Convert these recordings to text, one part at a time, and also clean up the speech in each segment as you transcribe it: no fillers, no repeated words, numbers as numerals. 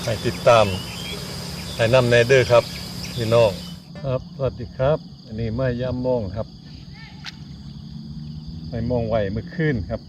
ให้ติดตามให้นำแนเดอร์ครับพี่น้องครับสวัสดีครับอันนี้มาย่ำมองครับไม่มองไหวเมื่อคืนครับ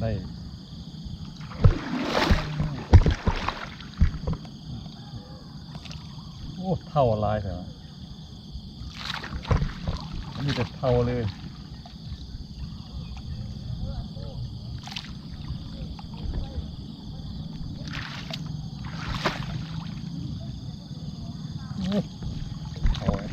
ได้โอ้เท่าลายเหรอนี่จะเท่าเลยเอาไว้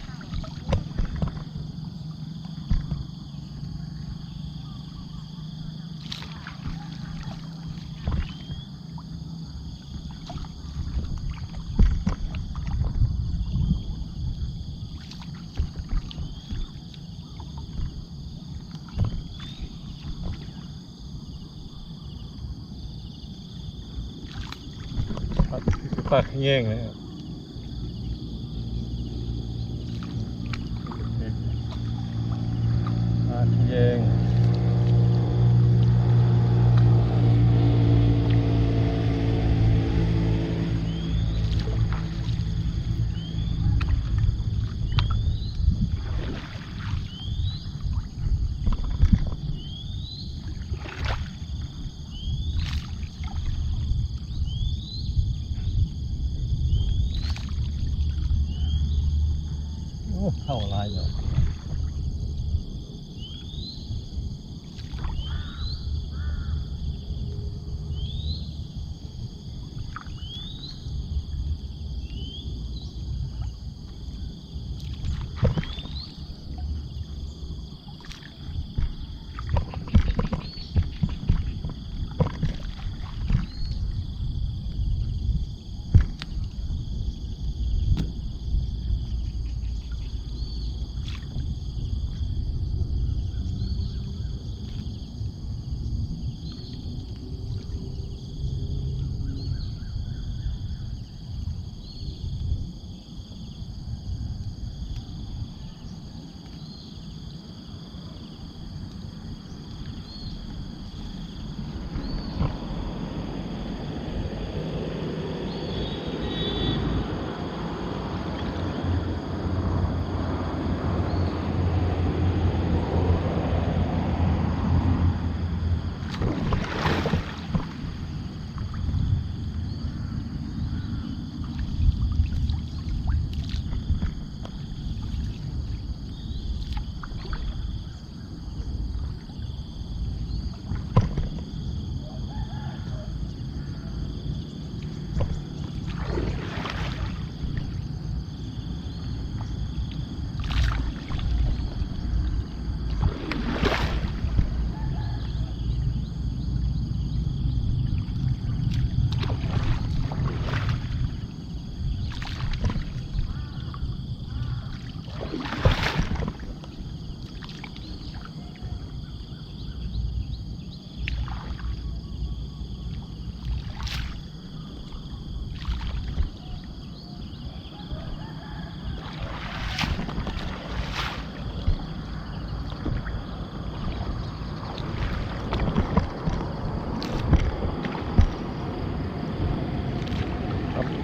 ปากแย่งเลยครับปากแย่งโอ้เท่าลายเลย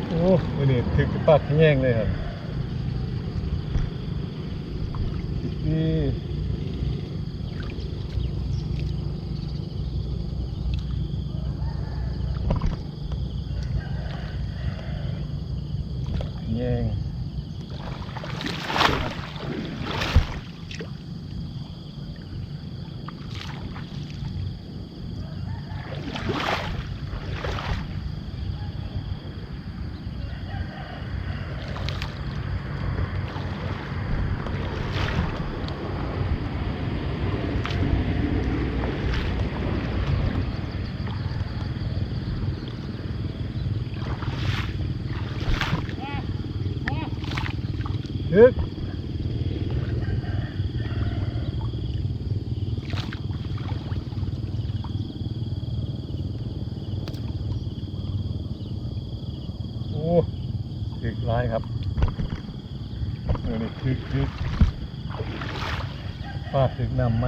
โอ้วันนี้ถึงปากแย่งเลยครับนี่แย่ง ดึกโอ้ดึกร้ายครับนี่ดึกฟาดถึงน้ำไหม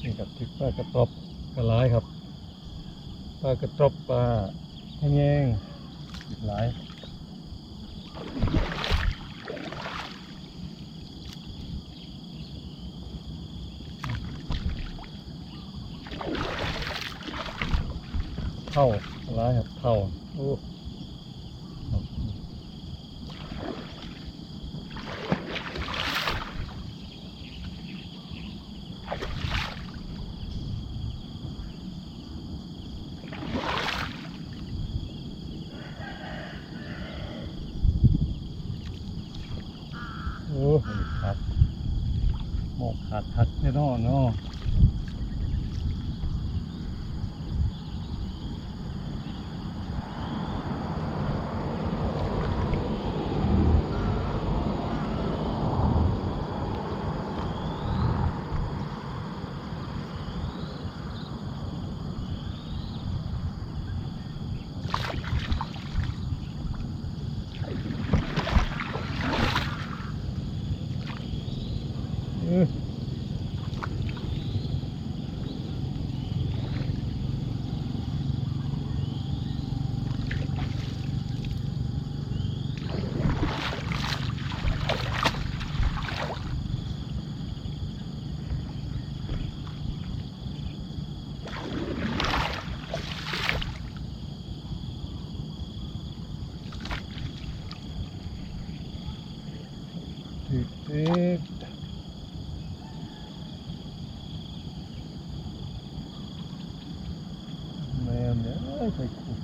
นี่ครับทึกปลากระตบกระไรครับปลากระตบปลาแห้งๆอีกหลายเท่าอะไรครับเท่าโอ้โอ้ขาดหมกขาดทักแน่นอนเนาะดึกแม่เนี่ยไปขุด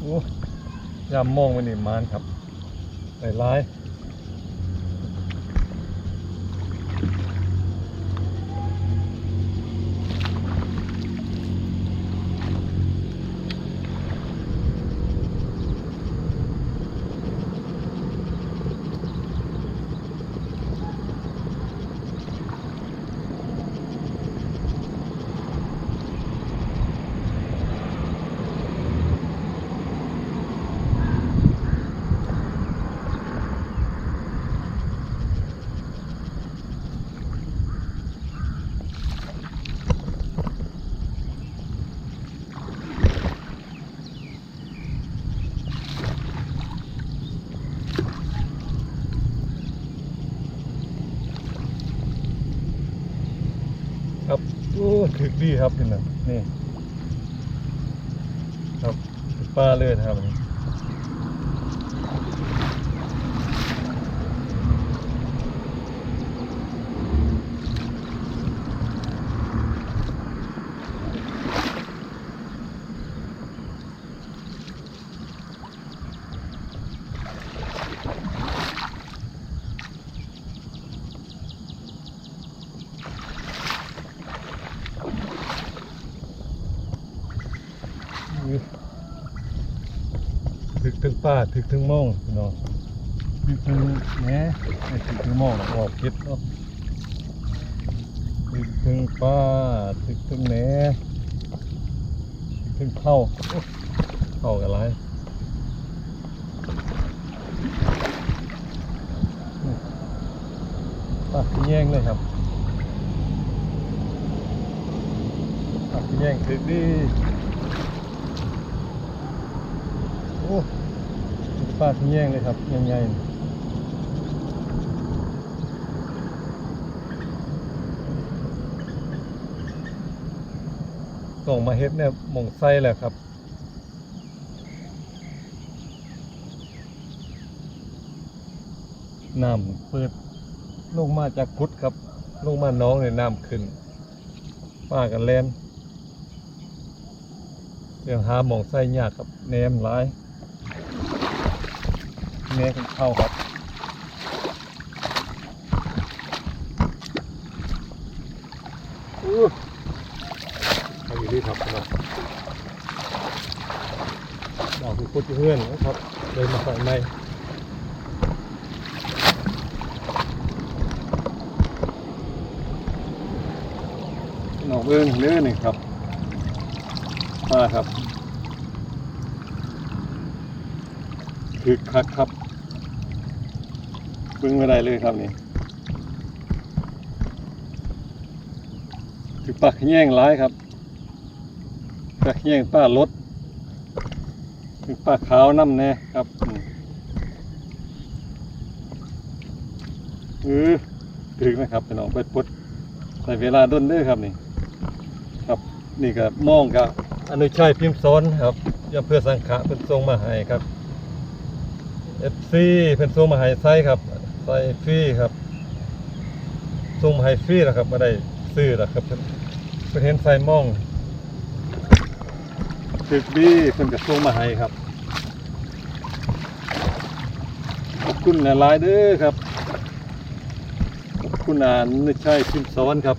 โอ้ยามมองไปนี่มานครับไปร้าย ครับโอ้ถึกดีครับนี่นะนี่ครับปลาเลยนะครับถึกถึงป้าถึกถึงมองพี่น้องถึกถึงแหนไม่ถึกถึงมองออกคิดเนาะถึกถึงป้าถึกถึงแหนถึกถึงเข้ากันไรป้าขี้แย่งเลยครับป้าขี้แย่งถึกดีโอ้ปลาที่แย่งเลยครับใหญ่ๆส่งมาเฮ็ดเนี่ยหม่องไส้แหละครับน้ำเปิดลงมาจากกุดครับลงมาน้องเนี่ยน้ำขึ้นป้ากันแล่นเรื่องหาหม่องไส้ยากครับแหนมหลายแหนมเข้าครับเอาอยู่ที่ครับนะบอกคือพุทธเพื่อนนะครับเลยมาใส่ไม้หนอกเอื้องเนื้อหนึ่งครับมาครับคือคักครับปึ้งไม่ได้เลยครับนี่คือปลาขแยงร้ายครับปลาขแยงปลารสคือปลาขาวน้ำแน่ครับถึงไหมครับพี่น้องไปปุ๊ดใส่เวลาด้นเด้อครับนี่ครับนี่ก็มองกับอนุชัยพิมพ์ซ้อนครับย่าเพื่อสังขะเป็นทรงมาให้ครับFC เป็นทรงมาให้ไซครับไซฟรีครับทรงมาให้ฟรีแล้วครับไม่ได้ซื้อแล้วครับเป็นเห็นไซมองตึกดีเพิ่นกับทรงมาให้ครับขอบคุณหลายๆเด้อครับขอบคุณนุชัยพิมพ์ซ้อนครับ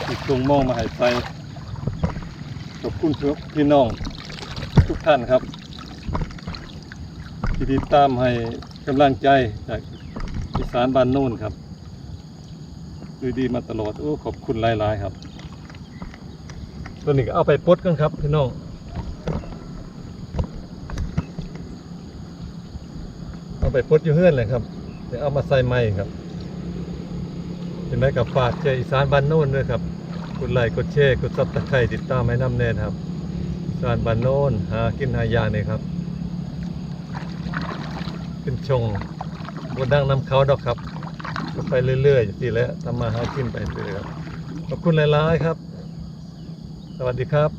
ที่ทรงมองมาให้ไซขอบคุณพี่น้องทุกท่านครับที่ติดตามให้กำลังใจจากอีสานบ้านโน่นครับดูดีมาตลอดขอบคุณหลายๆครับตัวนี้ก็เอาไปปลดกันครับพี่น้องเอาไปปลดอยู่เฮือนเลยครับเดี๋ยวเอามาใส่ไม้ครับเป็นไม้กับฝากเจออีสานบ้านโน่นด้วยครับกดไลค์กดแชร์กดซับสไครต์ติดตามให้น้ำแน่นครับอีสานบ้านโน่นหากินหายากเลยครับขึ้นชงบนดังน้ำเขาดอกครับก็ไปเรื่อยๆสิแล้วทำมาหากินไปเรื่อยครับขอบคุณหลายๆครับสวัสดีครับ